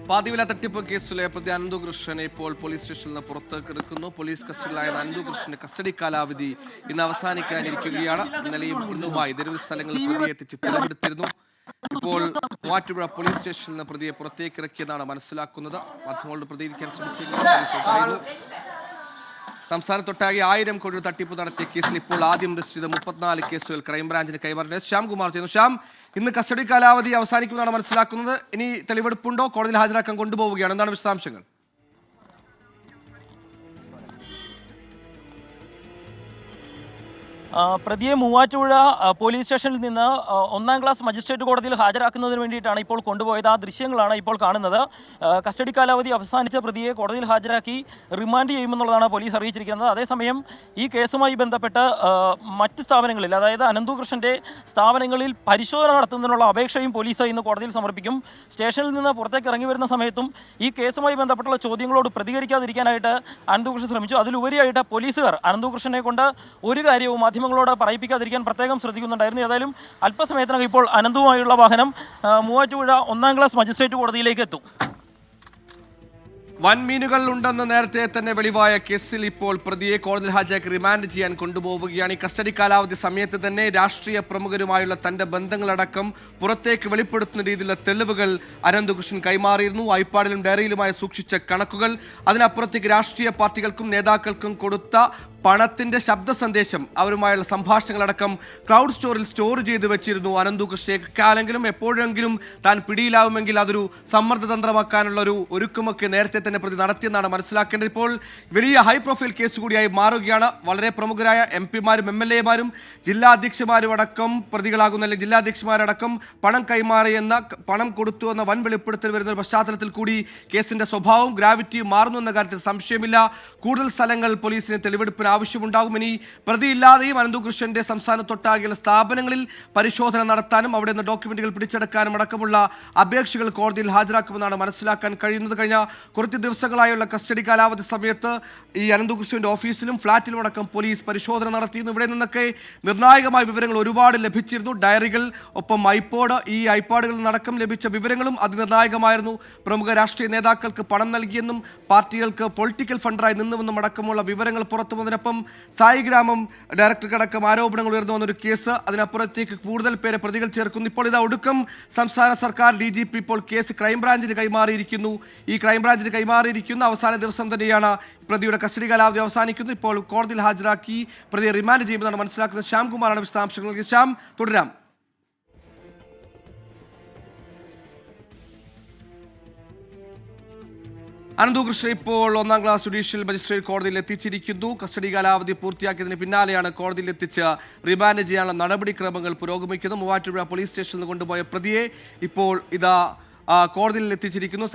പാതിവില തട്ടിപ്പ് കേസിലെ പ്രതി അനന്തകൃഷ്ണനെ ഇപ്പോൾ പോലീസ് സ്റ്റേഷനിൽ നിന്ന് പുറത്തേക്കെടുക്കുന്നു. പോലീസ് കസ്റ്റഡിയിലായ അനന്തകൃഷ്ണന്റെ കസ്റ്റഡി കാലാവധി ഇന്ന് അവസാനിക്കാനിരിക്കുകയാണ്. ഇന്നലെയും ഇന്നുമായി നിരവധി സ്ഥലങ്ങളിൽ പ്രതിയെ എത്തിച്ച് തെളിവെടുത്തിരുന്നു. ഇപ്പോൾ മൂവാറ്റുപുഴ പോലീസ് സ്റ്റേഷനിൽ നിന്ന് പ്രതിയെ പുറത്തേക്കിറക്കിയെന്നാണ് മനസ്സിലാക്കുന്നത്. മാധ്യമങ്ങളോട് പ്രതികരിക്കാൻ ശ്രമിച്ചിരുന്നു. സംസ്ഥാനത്തൊട്ടാകെ 1000 കോടി തട്ടിപ്പ് നടത്തിയ കേസിൽ ഇപ്പോൾ ആദ്യം രജിസ്റ്റർ ചെയ്ത 34 കേസുകൾ ക്രൈംബ്രാഞ്ചിന് കൈമാറിയത് ശ്യാംകുമാർ ചെയ്യുന്നു. ശ്യാം, ഇന്ന് കസ്റ്റഡി കാലാവധി അവസാനിക്കുമെന്നാണ് മനസ്സിലാക്കുന്നത്. ഇനി തെളിവെടുപ്പുണ്ടോ? കോടതിയിൽ ഹാജരാക്കാൻ കൊണ്ടുപോവുകയാണ്. എന്താണ് വിശദാംശങ്ങൾ? പ്രതിയെ മൂവാറ്റുപുഴ പോലീസ് സ്റ്റേഷനിൽ നിന്ന് 1-ാം ക്ലാസ് മജിസ്ട്രേറ്റ് കോടതിയിൽ ഹാജരാക്കുന്നതിന് വേണ്ടിയിട്ടാണ് ഇപ്പോൾ കൊണ്ടുപോയത്. ആ ദൃശ്യങ്ങളാണ് ഇപ്പോൾ കാണുന്നത്. കസ്റ്റഡി കാലാവധി അവസാനിച്ച പ്രതിയെ കോടതിയിൽ ഹാജരാക്കി റിമാൻഡ് ചെയ്യുമെന്നുള്ളതാണ് പോലീസ് അറിയിച്ചിരിക്കുന്നത്. അതേസമയം ഈ കേസുമായി ബന്ധപ്പെട്ട് മറ്റ് സ്ഥാപനങ്ങളിൽ, അതായത് അനന്തകൃഷ്ണൻ്റെ സ്ഥാപനങ്ങളിൽ പരിശോധന നടത്തുന്നതിനുള്ള അപേക്ഷയും പോലീസ് ഇന്ന് കോടതിയിൽ സമർപ്പിക്കും. സ്റ്റേഷനിൽ നിന്ന് പുറത്തേക്ക് ഇറങ്ങി വരുന്ന സമയത്തും ഈ കേസുമായി ബന്ധപ്പെട്ടുള്ള ചോദ്യങ്ങളോട് പ്രതികരിക്കാതിരിക്കാനായിട്ട് അനന്തകൃഷ്ണൻ ശ്രമിച്ചു. അതിലുപരിയായിട്ട് പോലീസുകാർ അനന്തകൃഷ്ണനെ കൊണ്ട് ഒരു കാര്യവും മാധ്യമങ്ങളോട് പറയിപ്പിക്കാതിരിക്കാൻ പ്രത്യേകം ശ്രദ്ധിക്കുന്നുണ്ടായിരുന്നു. ഏതായാലും അല്പസമയത്തിനകം ഇപ്പോൾ അനന്തവുമായുള്ള വാഹനം മൂവാറ്റുപുഴ 1-ാം ക്ലാസ് മജിസ്ട്രേറ്റ് കോടതിയിലേക്ക് എത്തും. വൻമീനുകൾ ഉണ്ടെന്ന് നേരത്തെ തന്നെ വെളിവായ കേസിൽ ഇപ്പോൾ പ്രതിയെ കോടതിയിൽ ഹാജരാക്കി റിമാൻഡ് ചെയ്യാൻ കൊണ്ടുപോവുകയാണ്. ഈ കസ്റ്റഡി കാലാവധി സമയത്ത് തന്നെ രാഷ്ട്രീയ പ്രമുഖരുമായുള്ള തന്റെ ബന്ധങ്ങളടക്കം പുറത്തേക്ക് വെളിപ്പെടുത്തുന്ന രീതിയിലുള്ള തെളിവുകൾ അനന്തകൃഷ്ണൻ കൈമാറിയിരുന്നു. ഐപാഡിലും ഡയറിയിലുമായി സൂക്ഷിച്ച കണക്കുകൾ, അതിനപ്പുറത്തേക്ക് രാഷ്ട്രീയ പാർട്ടികൾക്കും നേതാക്കൾക്കും കൊടുത്ത പണത്തിന്റെ ശബ്ദ സന്ദേശം, അവരുമായുള്ള സംഭാഷണങ്ങളടക്കം ക്ലൗഡ് സ്റ്റോറിൽ സ്റ്റോർ ചെയ്ത് വെച്ചിരുന്നു അനന്തകൃഷ്ണയെക്കാലെങ്കിലും എപ്പോഴെങ്കിലും താൻ പിടിയിലാവുമെങ്കിൽ അതൊരു സമ്മർദ്ദതന്ത്രമാക്കാനുള്ള ഒരു ഒരുക്കമൊക്കെ നേരത്തെ തന്നെ പ്രതി നടത്തിയെന്നാണ് മനസ്സിലാക്കേണ്ടത്. ഇപ്പോൾ വലിയ ഹൈ പ്രൊഫൈൽ കേസ് കൂടിയായി മാറുകയാണ്. വളരെ പ്രമുഖരായ MP-മാരും MLA-മാരും ജില്ലാ അധ്യക്ഷന്മാരും അടക്കം പ്രതികളാകുന്ന, അല്ലെങ്കിൽ ജില്ലാ അധ്യക്ഷന്മാരടക്കം പണം കൈമാറിയെന്ന, പണം കൊടുത്തു എന്ന വൻ വെളിപ്പെടുത്തൽ വരുന്ന ഒരു പശ്ചാത്തലത്തിൽ കൂടി കേസിന്റെ സ്വഭാവവും ഗ്രാവിറ്റിയും മാറുന്നു എന്ന കാര്യത്തിൽ സംശയമില്ല. കൂടുതൽ സ്ഥലങ്ങൾ പോലീസിന് തെളിവെടുപ്പിന് ആവശ്യമുണ്ടാകും. ഇനി പ്രതിയില്ലാതെയും അനന്തകൃഷ്ണന്റെ സംസ്ഥാനത്തൊട്ടാകെയുള്ള സ്ഥാപനങ്ങളിൽ പരിശോധന നടത്താനും അവിടെ നിന്ന് ഡോക്യുമെന്റുകൾ പിടിച്ചെടുക്കാനും അടക്കമുള്ള അപേക്ഷകൾ കോടതിയിൽ ഹാജരാക്കുമെന്നാണ് മനസ്സിലാക്കാൻ കഴിയുന്നത്. കഴിഞ്ഞ കുറച്ച് ദിവസങ്ങളായുള്ള കസ്റ്റഡി കാലാവധി സമയത്ത് ഈ അനന്തകൃഷ്ണന്റെ ഓഫീസിലും ഫ്ളാറ്റിലും അടക്കം പോലീസ് പരിശോധന നടത്തിയിരുന്നു. ഇവിടെ നിന്നൊക്കെ നിർണായകമായ വിവരങ്ങൾ ഒരുപാട് ലഭിച്ചിരുന്നു. ഡയറികൾ, ഒപ്പം ഈ ഐപാഡുകളിൽ നിന്നടക്കം ലഭിച്ച വിവരങ്ങളും അതിനിർണായകമായിരുന്നു. പ്രമുഖ രാഷ്ട്രീയ നേതാക്കൾക്ക് പണം നൽകിയെന്നും പാർട്ടികൾക്ക് പൊളിറ്റിക്കൽ ഫണ്ടറായി നിന്നുവെന്നും അടക്കമുള്ള വിവരങ്ങൾ പുറത്തു വന്നതിനൊപ്പം സായിഗ്രാമം ഡയറക്ടർക്കടക്കം ആരോപണങ്ങൾ ഉയർന്നു വന്നൊരു കേസ്, അതിനപ്പുറത്തേക്ക് കൂടുതൽ പേരെ പ്രതികൾ ചേർക്കുന്നു. ഇപ്പോൾ ഇതാ ഒടുക്കം സംസ്ഥാന സർക്കാർ DGP ഇപ്പോൾ കേസ് ക്രൈംബ്രാഞ്ചിന് കൈമാറിയിരിക്കുന്നു. ഈ ക്രൈംബ്രാഞ്ചിന് കൈമാറിയിരിക്കുന്ന അവസാന ദിവസം തന്നെയാണ് പ്രതിയുടെ കസ്റ്റഡി കാലാവധി അവസാനിക്കുന്നത്. ഇപ്പോൾ കോടതിയിൽ ഹാജരാക്കി പ്രതിയെ റിമാൻഡ് ചെയ്യുമെന്നാണ് മനസ്സിലാക്കുന്നത്. ശ്യാംകുമാറാണ് വിശദാംശങ്ങൾ. ശ്യാം, തുടരാം. അനന്തകൃഷ്ണൻ ഇപ്പോൾ 1-ാം ക്ലാസ് ജുഡീഷ്യൽ മജിസ്ട്രേറ്റ് കോടതിയിൽ എത്തിച്ചിരിക്കുന്നു. കസ്റ്റഡി കാലാവധി പൂർത്തിയാക്കിയതിന് പിന്നാലെയാണ് കോടതിയിൽ എത്തിച്ച് റിമാൻഡ് ചെയ്യാനുള്ള നടപടിക്രമങ്ങൾ പുരോഗമിക്കുന്നത്. മൂവാറ്റുപുഴ പോലീസ് സ്റ്റേഷനിൽ കൊണ്ടുപോയ പ്രതിയെ ഇപ്പോൾ ഇതാ കോടതിയിൽ എത്തിച്ചിരിക്കുന്നു.